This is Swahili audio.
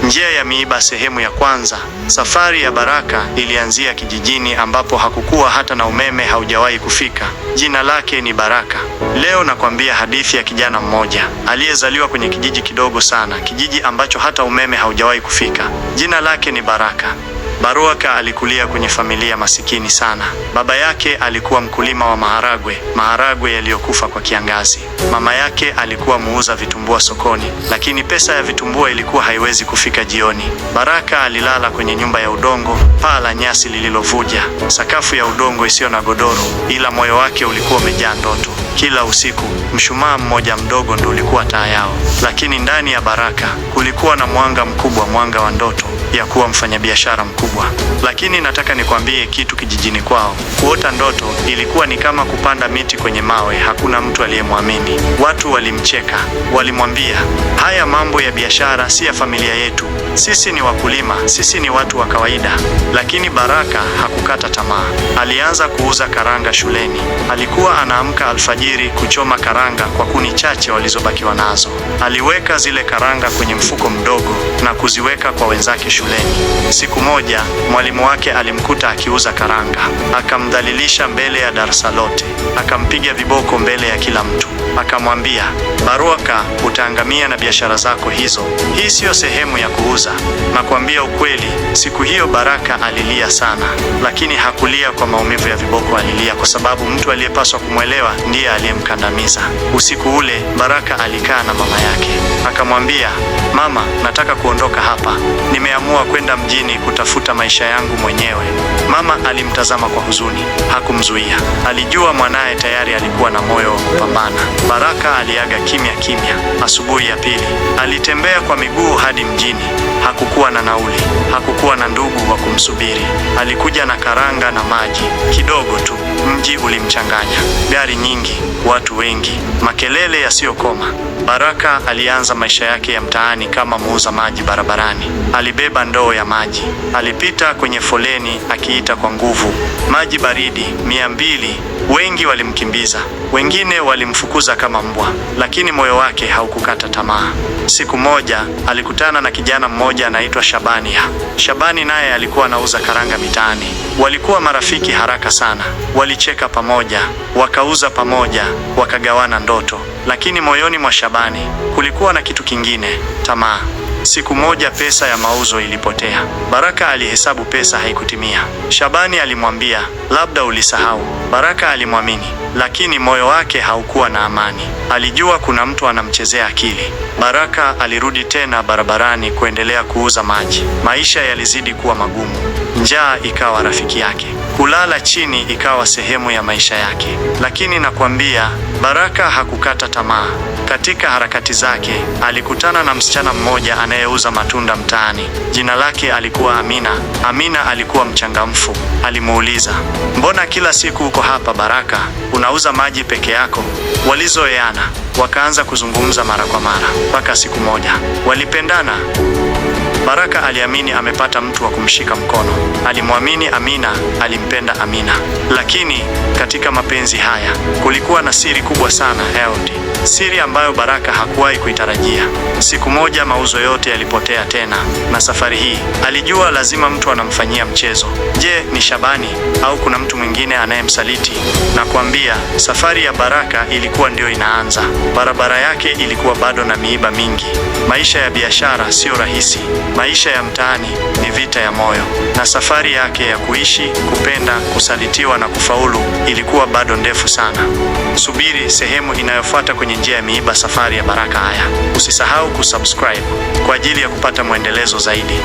Njia ya miiba sehemu ya kwanza. Safari ya Baraka ilianzia kijijini ambapo hakukuwa hata na umeme haujawahi kufika. Jina lake ni Baraka. Leo nakwambia hadithi ya kijana mmoja aliyezaliwa kwenye kijiji kidogo sana, kijiji ambacho hata umeme haujawahi kufika. Jina lake ni Baraka. Baraka alikulia kwenye familia masikini sana. Baba yake alikuwa mkulima wa maharagwe yaliyokufa kwa kiangazi. Mama yake alikuwa muuza vitumbua sokoni, lakini pesa ya vitumbua ilikuwa haiwezi kufika jioni. Baraka alilala kwenye nyumba ya udongo, paa la nyasi lililovuja, sakafu ya udongo isiyo na godoro, ila moyo wake ulikuwa umejaa ndoto. Kila usiku, mshumaa mmoja mdogo ndio ulikuwa taa yao, lakini ndani ya Baraka kulikuwa na mwanga mkubwa, mwanga wa ndoto ya kuwa mfanyabiashara mkubwa. Lakini nataka nikwambie kitu, kijijini kwao kuota ndoto ilikuwa ni kama kupanda miti kwenye mawe. Hakuna mtu aliyemwamini. Watu walimcheka, walimwambia, haya mambo ya biashara si ya familia yetu, sisi ni wakulima, sisi ni watu wa kawaida. Lakini Baraka hakukata tamaa. Alianza kuuza karanga shuleni. Alikuwa anaamka alfajiri kuchoma karanga kwa kuni chache walizobakiwa nazo. Aliweka zile karanga kwenye mfuko mdogo na kuziweka kwa wenzake shuleni. Siku moja mwalimu wake alimkuta akiuza karanga, akamdhalilisha mbele ya darasa lote, akampiga viboko mbele ya kila mtu, akamwambia, Baraka, utaangamia na biashara zako hizo. Hii siyo sehemu ya kuuza. Nakwambia ukweli, siku hiyo Baraka alilia sana, lakini hakulia kwa maumivu ya viboko. Alilia kwa sababu mtu aliyepaswa kumwelewa ndiye aliyemkandamiza. Usiku ule Baraka alikaa na mama yake, akamwambia, mama, nataka kuondoka hapa. Nimeamua kwenda mjini kutafuta maisha yangu mwenyewe. Mama alimtazama kwa huzuni, hakumzuia. Alijua mwanaye tayari alikuwa na moyo wa kupambana. Baraka aliaga kimya kimya. Asubuhi ya pili alitembea kwa miguu hadi mjini. Hakukuwa na nauli, hakukuwa na ndugu wa kumsubiri. Alikuja na karanga na maji kidogo tu. Mji ulimchanganya, gari nyingi, watu wengi, makelele yasiyokoma. Baraka alianza maisha yake ya mtaani kama muuza maji barabarani. Alibeba ndoo ya maji, alipita kwenye foleni akiita kwa nguvu, maji baridi, 200. Wengi walimkimbiza, wengine walimfukuza kama mbwa, lakini moyo wake haukukata tamaa. Siku moja alikutana na kijana mmoja anaitwa Shabani. Shabani naye alikuwa anauza karanga mitaani. Walikuwa marafiki haraka sana. Walicheka pamoja, wakauza pamoja, wakagawana ndoto. Lakini moyoni mwa Shabani kulikuwa na kitu kingine, tamaa. Siku moja pesa ya mauzo ilipotea. Baraka alihesabu pesa, haikutimia. Shabani alimwambia, labda ulisahau. Baraka alimwamini, lakini moyo wake haukuwa na amani. Alijua kuna mtu anamchezea akili. Baraka alirudi tena barabarani kuendelea kuuza maji. Maisha yalizidi kuwa magumu. Njaa ikawa rafiki yake. Kulala chini ikawa sehemu ya maisha yake. Lakini nakwambia, Baraka hakukata tamaa. Katika harakati zake, alikutana na msichana mmoja anayeuza matunda mtaani. Jina lake alikuwa Amina. Amina alikuwa mchangamfu. Alimuuliza, mbona kila siku uko hapa Baraka? Unauza maji peke yako? Walizoeana, wakaanza kuzungumza mara kwa mara, mpaka siku moja walipendana. Baraka aliamini amepata mtu wa kumshika mkono. Alimwamini Amina, alimpenda Amina. Lakini katika mapenzi haya kulikuwa na siri kubwa sana, siri ambayo Baraka hakuwahi kuitarajia. Siku moja mauzo yote yalipotea tena, na safari hii alijua lazima mtu anamfanyia mchezo. Je, ni Shabani au kuna mtu mwingine anayemsaliti? Na kuambia, safari ya Baraka ilikuwa ndio inaanza. Barabara yake ilikuwa bado na miiba mingi. Maisha ya biashara sio rahisi. Maisha ya mtaani ni vita ya moyo. Na safari yake ya kuishi, kupenda, kusalitiwa na kufaulu ilikuwa bado ndefu sana. Subiri sehemu inayofuata kwenye njia ya miiba, safari ya Baraka. Haya, usisahau kusubscribe kwa ajili ya kupata mwendelezo zaidi.